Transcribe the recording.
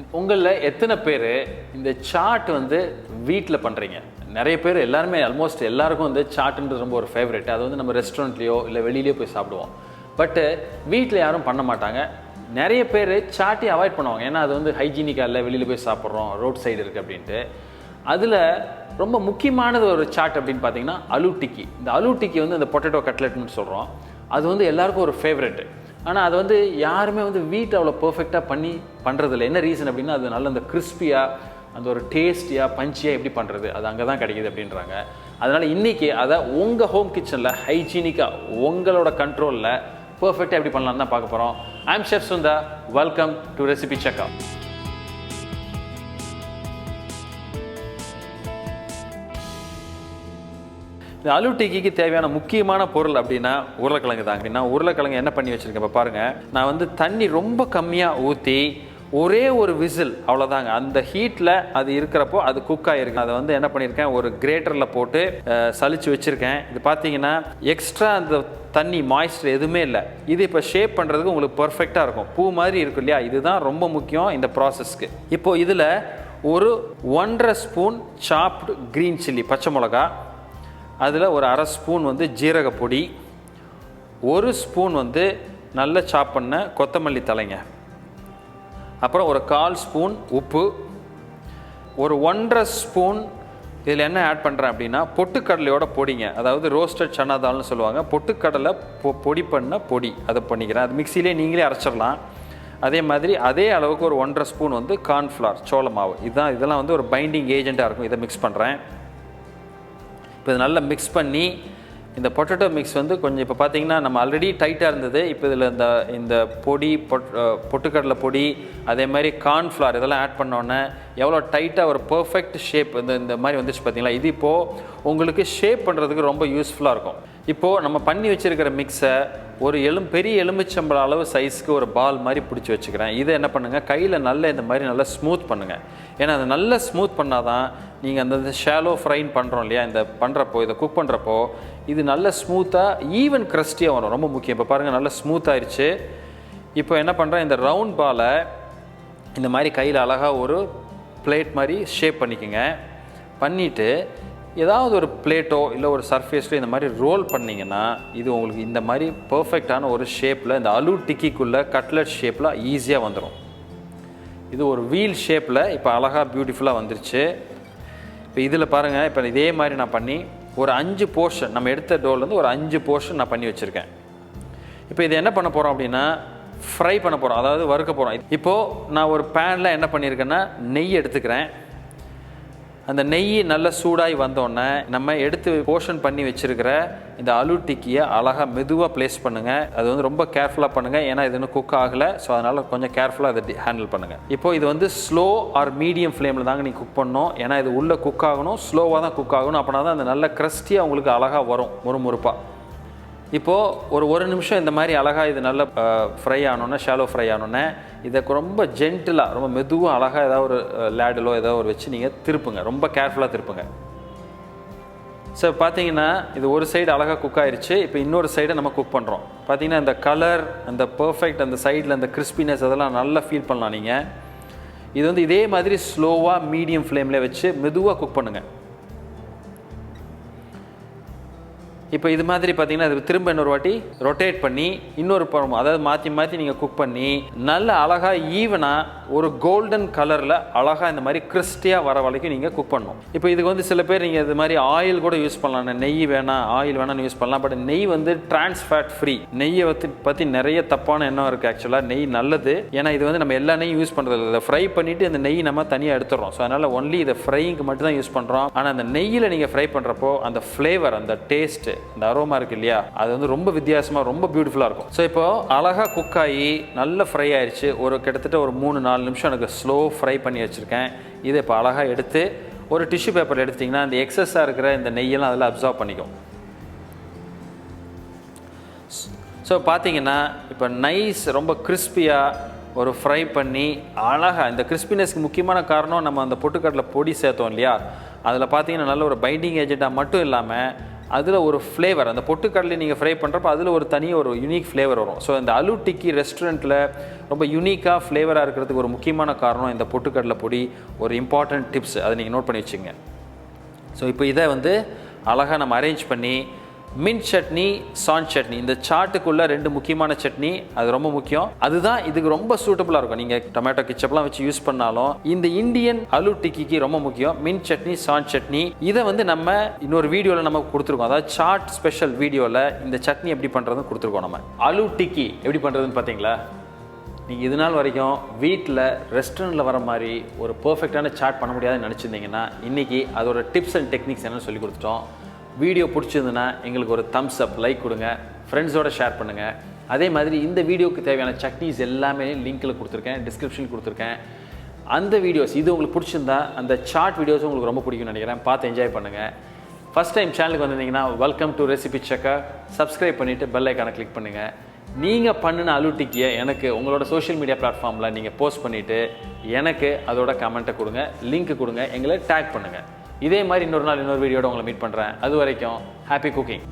உங்களில் எத்தனை பேர் இந்த சாட் வந்து வீட்டில் பண்ணுறீங்க? நிறைய பேர் எல்லாருமே ஆல்மோஸ்ட் எல்லாருக்கும் வந்து சாட்டுன்றது ரொம்ப ஒரு ஃபேவரெட். அது வந்து நம்ம ரெஸ்டாரண்ட்லேயோ இல்லை வெளியிலேயோ போய் சாப்பிடுவோம். பட்டு வீட்டில் யாரும் பண்ண மாட்டாங்க. நிறைய பேர் சாட்டை அவாய்ட் பண்ணுவாங்க. ஏன்னா அது வந்து ஹைஜீனிக்காக இல்லை, வெளியில் போய் சாப்பிட்றோம், ரோட் சைடு இருக்குது அப்படின்ட்டு. அதில் ரொம்ப முக்கியமானது ஒரு சாட் அப்படின்னு பார்த்தீங்கன்னா அலூ டிக்கி. இந்த அலூ டிக்கி வந்து இந்த பொட்டேட்டோ கட்லெட்னு சொல்கிறோம். அது வந்து எல்லாருக்கும் ஒரு ஃபேவரெட்டு. ஆனால் அது வந்து யாருமே வந்து வீட்டை அவ்வளோ பர்ஃபெக்டாக பண்ணுறதில்ல. என்ன ரீசன் அப்படின்னா அது நல்ல அந்த கிறிஸ்பியாக, அந்த ஒரு டேஸ்டியாக, பஞ்சியாக எப்படி பண்ணுறது, அது அங்கே தான் கிடைக்கிது அப்படின்றாங்க. அதனால் இன்றைக்கி அதை உங்கள் ஹோம் கிச்சனில் ஹைஜீனிக்காக உங்களோட கண்ட்ரோலில் பர்ஃபெக்டாக எப்படி பண்ணலான்னு தான் பார்க்க போகிறோம். I am chef Sundar. Welcome to Recipe Checker. இந்த அலூ டிக்கிக்கு தேவையான முக்கியமான பொருள் அப்படின்னா உருளைக்கிழங்கு தாங்க. அப்படின்னா உருளைக்கிழங்கு என்ன பண்ணி வச்சுருக்கேன் இப்போ பாருங்கள். நான் வந்து தண்ணி ரொம்ப கம்மியாக ஊற்றி ஒரே ஒரு விசில் அவ்வளோதாங்க. அந்த ஹீட்டில் அது இருக்கிறப்போ அது குக் ஆகிருக்கு. அதை வந்து என்ன பண்ணியிருக்கேன், ஒரு கிரேட்டரில் போட்டு சலிச்சு வச்சுருக்கேன். இது பார்த்தீங்கன்னா எக்ஸ்ட்ரா அந்த தண்ணி மாய்ஸ்டர் எதுவுமே இல்லை. இது இப்போ ஷேப் பண்ணுறதுக்கு உங்களுக்கு பர்ஃபெக்டாக இருக்கும். பூ மாதிரி இருக்கும் இல்லையா? இதுதான் ரொம்ப முக்கியம் இந்த ப்ராசஸ்க்கு. இப்போது இதில் ஒரு 1.5 ஸ்பூன் சாப்டு க்ரீன் சில்லி பச்சை மிளகா, அதில் ஒரு 1/2 ஸ்பூன் வந்து ஜீரகப்பொடி, 1 ஸ்பூன் வந்து நல்ல சாப் பண்ண கொத்தமல்லி தலைங்க, அப்புறம் ஒரு 1/4 ஸ்பூன் உப்பு, ஒரு 1.5 ஸ்பூன் இதில் என்ன ஆட் பண்ணுறேன் அப்படின்னா பொட்டுக்கடலையோட பொடிங்க. அதாவது ரோஸ்டட் சன்னா தால்னு சொல்லுவாங்க. பொட்டுக்கடலை பொடி பண்ண பொடி அதை பண்ணிக்கிறேன். அது மிக்சியிலே நீங்களே அரைச்சிடலாம். அதே மாதிரி அதே அளவுக்கு ஒரு 1.5 ஸ்பூன் வந்து கார்ன்ஃப்ளவர் சோள மாவு. இதெல்லாம் வந்து ஒரு பைண்டிங் ஏஜெண்ட்டாக இருக்கும். இதை மிக்ஸ் பண்ணுறேன். இப்போ இது நல்லா மிக்ஸ் பண்ணி இந்த பொட்டேட்டோ மிக்ஸ் வந்து கொஞ்சம் இப்போ பார்த்தீங்கன்னா நம்ம ஆல்ரெடி டைட்டாக இருந்தது. இப்போ இதில் இந்த பொடி பொட்டுக்கடலை பொடி அதே மாதிரி கார்ன்ஃப்ளவர் இதெல்லாம் ஆட் பண்ணோன்னே எவ்வளோ டைட்டாக ஒரு பர்ஃபெக்ட் ஷேப் இந்த மாதிரி வந்துச்சு பார்த்தீங்களா? இது இப்போது உங்களுக்கு ஷேப் பண்ணுறதுக்கு ரொம்ப யூஸ்ஃபுல்லாக இருக்கும். இப்போது நம்ம பண்ணி வச்சுருக்கிற மிக்ஸை ஒரு பெரிய எலுமிச்சம்பழ அளவு சைஸ்க்கு ஒரு பால் மாதிரி பிடிச்சி வச்சுக்கிறேன். இதை என்ன பண்ணுங்கள், கையில் நல்லா இந்த மாதிரி நல்லா ஸ்மூத் பண்ணுங்கள். ஏன்னா அது நல்லா ஸ்மூத் பண்ணால் தான் நீங்கள் அந்த ஷாலோ ஃப்ரைன் பண்ணுறோம் இல்லையா, இதை குக் பண்ணுறப்போ இது நல்ல ஸ்மூத்தாக ஈவன் க்ரஸ்டியாக வரும். ரொம்ப முக்கியம். இப்போ பாருங்கள் நல்லா ஸ்மூத் ஆயிடுச்சு. இப்போ என்ன பண்ணுறேன், இந்த ரவுண்ட் பாலை இந்த மாதிரி கையில் அழகாக ஒரு பிளேட் மாதிரி ஷேப் பண்ணிக்கோங்க. பண்ணிவிட்டு ஏதாவது ஒரு பிளேட்டோ இல்லை ஒரு சர்ஃபேஸ்லோ இந்த மாதிரி ரோல் பண்ணிங்கன்னா இது உங்களுக்கு இந்த மாதிரி பர்ஃபெக்டான ஒரு ஷேப்பில் இந்த அலூ டிக்கிக்குள்ளே கட்லெட் ஷேப்பில் ஈஸியாக வந்துடும். இது ஒரு வீல் ஷேப்பில் இப்போ அழகாக பியூட்டிஃபுல்லாக வந்துருச்சு. இப்போ இதில் பாருங்கள், இப்போ இதே மாதிரி நான் பண்ணி ஒரு 5 போர்ஷன் நம்ம எடுத்த டோலேருந்து ஒரு 5 போர்ஷன் நான் பண்ணி வச்சுருக்கேன். இப்போ இதை என்ன பண்ண போகிறோம் அப்படின்னா ஃப்ரை பண்ண போகிறோம், அதாவது வறுக்க போகிறோம். இப்போது நான் ஒரு பேனில் என்ன பண்ணியிருக்கேன்னா நெய் எடுத்துக்கிறேன். அந்த நெய் நல்லா சூடாகி வந்தோடனே நம்ம எடுத்து போர்ஷன் பண்ணி வச்சுருக்கிற இந்த அலூ டிக்கியை அழகாக மெதுவாக ப்ளேஸ் பண்ணுங்கள். அது வந்து ரொம்ப கேர்ஃபுல்லாக பண்ணுங்கள். ஏன்னா இது இன்னும் குக் ஆகலை. ஸோ அதனால் கொஞ்சம் கேர்ஃபுல்லாக அதை ஹேண்டில் பண்ணுங்கள். இப்போது இது வந்து ஸ்லோ ஆர் மீடியம் ஃப்ளேமில் தாங்க நீங்கள் குக் பண்ணணும். ஏன்னா இது உள்ளே குக் ஆகணும், ஸ்லோவாக தான் குக் ஆகணும். அப்படின்னா தான் அந்த நல்ல க்ரஸ்டியாக உங்களுக்கு அழகாக வரும், முறுமுறுப்பாக. இப்போது ஒரு நிமிஷம் இந்த மாதிரி அழகாக இது நல்லா ஃப்ரை ஆனோன்னே, ஷாலோ ஃப்ரை ஆனோன்னே இதை ரொம்ப ஜென்டிலாக ரொம்ப மெதுவாக அழகாக ஏதாவது ஒரு லேடலோ ஏதாவது ஒரு வச்சு நீங்கள் திருப்புங்க. ரொம்ப கேர்ஃபுல்லாக திருப்புங்க. ஸோ பார்த்தீங்கன்னா இது ஒரு சைடு அழகாக குக் ஆயிடுச்சு. இப்போ இன்னொரு சைடை நம்ம குக் பண்ணுறோம். பார்த்தீங்கன்னா இந்த கலர், அந்த பர்ஃபெக்ட், அந்த சைடில் அந்த கிறிஸ்பினஸ் அதெல்லாம் நல்லா ஃபீல் பண்ணலாம் நீங்கள். இது வந்து இதே மாதிரி ஸ்லோவாக மீடியம் ஃப்ளேமில் வச்சு மெதுவாக குக் பண்ணுங்கள். இப்போ இது மாதிரி பார்த்தீங்கன்னா இது திரும்ப இன்னொரு வாட்டி ரொட்டேட் பண்ணி இன்னொரு பழம், அதாவது மாற்றி நீங்கள் குக் பண்ணி நல்ல அழகாக ஈவனாக ஒரு கோல்டன் கலரில் அழகாக இந்த மாதிரி கிறிஸ்டியாக வர வரைக்கும் நீங்கள் குக் பண்ணணும். இப்போ இதுக்கு வந்து சில பேர் நீங்கள் இது மாதிரி ஆயில் கூட யூஸ் பண்ணலாம். நெய் வேணாம், ஆயில் வேணாம்னு யூஸ் பண்ணலாம். பட் நெய் வந்து டிரான்ஸ்ஃபேட் ஃப்ரீ. நெய்யை பற்றி நிறைய தப்பான எண்ணம் இருக்குது. ஆக்சுவலாக நெய் நல்லது. ஏன்னா இது வந்து நம்ம எல்லா நெய்யும் யூஸ் பண்ணுறது இல்லை. ஃப்ரை பண்ணிவிட்டு அந்த நெய் நம்ம தனியாக எடுத்துடுறோம். ஸோ அதனால் ஒன்லி இதை ஃப்ரைங்க்கு மட்டும் தான் யூஸ் பண்ணுறோம். ஆனால் அந்த நெய்யில் நீங்கள் ஃப்ரை பண்ணுறப்போ அந்த ஃப்ளேவர், அந்த டேஸ்ட்டு, இந்த அரோமா இருக்கு இல்லையா, அது வந்து ரொம்ப வித்தியாசமாக ரொம்ப பியூட்டிஃபுல்லாக இருக்கும். ஸோ இப்போ அழகாக குக் ஆகி நல்ல ஃப்ரை ஆயிடுச்சு. கிட்டத்தட்ட ஒரு 3-4 நிமிஷம் எனக்கு ஸ்லோ ஃப்ரை பண்ணி வச்சுருக்கேன். இதை இப்போ அழகாக எடுத்து ஒரு டிஷ்யூ பேப்பர் எடுத்திங்கன்னா அந்த எக்ஸஸாக இருக்கிற இந்த நெய்யெல்லாம் அதில் அப்சர்வ் பண்ணிக்கும். ஸோ பார்த்தீங்கன்னா இப்போ நைஸ் ரொம்ப கிறிஸ்பியாக ஒரு ஃப்ரை பண்ணி அழகாக, இந்த கிறிஸ்பினஸ்க்கு முக்கியமான காரணம் நம்ம அந்த பொட்டுக்கடலை பொடி சேர்த்தோம் இல்லையா, அதில் பார்த்தீங்கன்னா நல்ல ஒரு பைண்டிங் ஏஜெண்ட்டாக மட்டும் இல்லாமல் அதில் ஒரு ஃப்ளேவர், அந்த பொட்டுக்கடலை நீங்கள் ஃப்ரை பண்ணுறப்ப அதில் ஒரு தனி ஒரு யூனிக் ஃப்ளேவர் வரும். ஸோ இந்த அலூ டிக்கி ரெஸ்டாரண்ட்டில் ரொம்ப யூனிக்காக ஃப்ளேவராக இருக்கிறதுக்கு ஒரு முக்கியமான காரணம் இந்த பொட்டுக்கடலை பொடி. ஒரு இம்பார்ட்டன்ட் டிப்ஸ், அதை நீங்கள் நோட் பண்ணி வச்சுங்க. ஸோ இப்போ இதை வந்து அழகாக நம்ம அரேஞ்ச் பண்ணி மின்ட் சட்னி, சான் சட்னி, இந்த சாட்டுக்குள்ளே 2 முக்கியமான சட்னி, அது ரொம்ப முக்கியம். அதுதான் இதுக்கு ரொம்ப சூட்டபுளாக இருக்கும். நீங்கள் டொமேட்டோ கிச்சப்லாம் வச்சு யூஸ் பண்ணாலும் இந்த இந்தியன் அலூ டிக்கிக்கு ரொம்ப முக்கியம் மின்ட் சட்னி, சான் சட்னி. இதை வந்து நம்ம இன்னொரு வீடியோவில் நம்ம கொடுத்துருக்கோம். அதாவது சாட் ஸ்பெஷல் வீடியோவில் இந்த சட்னி எப்படி பண்ணுறதுன்னு கொடுத்துருக்கோம். நம்ம அலூ டிக்கி எப்படி பண்ணுறதுன்னு பார்த்தீங்களா? நீங்கள் இது நாள் வரைக்கும் வீட்டில் ரெஸ்டாரண்ட்டில் வர மாதிரி ஒரு பர்ஃபெக்டான சாட் பண்ண முடியாதுன்னு நினச்சிருந்தீங்கன்னா இன்றைக்கி அதோட டிப்ஸ் அண்ட் டெக்னிக்ஸ் என்னன்னு சொல்லி கொடுத்துட்டோம். வீடியோ பிடிச்சிருந்துன்னா எங்களுக்கு ஒரு தம்ஸ் அப், லைக் கொடுங்க, ஃப்ரெண்ட்ஸோட ஷேர் பண்ணுங்கள். அதே மாதிரி இந்த வீடியோவுக்கு தேவையான சட்னிஸ் எல்லாமே லிங்க்கில் கொடுத்துருக்கேன், டிஸ்கிரிப்ஷனில் கொடுத்துருக்கேன். அந்த வீடியோஸ் இது உங்களுக்கு பிடிச்சிருந்தா அந்த சாட் வீடியோஸும் உங்களுக்கு ரொம்ப பிடிக்கும்னு நினைக்கிறேன். பார்த்து என்ஜாய் பண்ணுங்கள். ஃபஸ்ட் டைம் சேனலுக்கு வந்திருந்தீங்கன்னா வெல்கம் டு Recipecheckr. சப்ஸ்கிரைப் பண்ணிவிட்டு பெல் ஐக்கானை கிளிக் பண்ணுங்கள். நீங்கள் பண்ணின அலூ டிக்கியை எனக்கு உங்களோட சோஷியல் மீடியா பிளாட்ஃபார்மில் நீங்கள் போஸ்ட் பண்ணிவிட்டு எனக்கு அதோட கமெண்ட்டை கொடுங்க, லிங்க் கொடுங்க, எங்களை டேக் பண்ணுங்கள். இதே மாதிரி இன்னொரு நாள் இன்னொரு வீடியோட உங்களை மீட் பண்ணுறேன். அது வரைக்கும் ஹாப்பி குக்கிங்.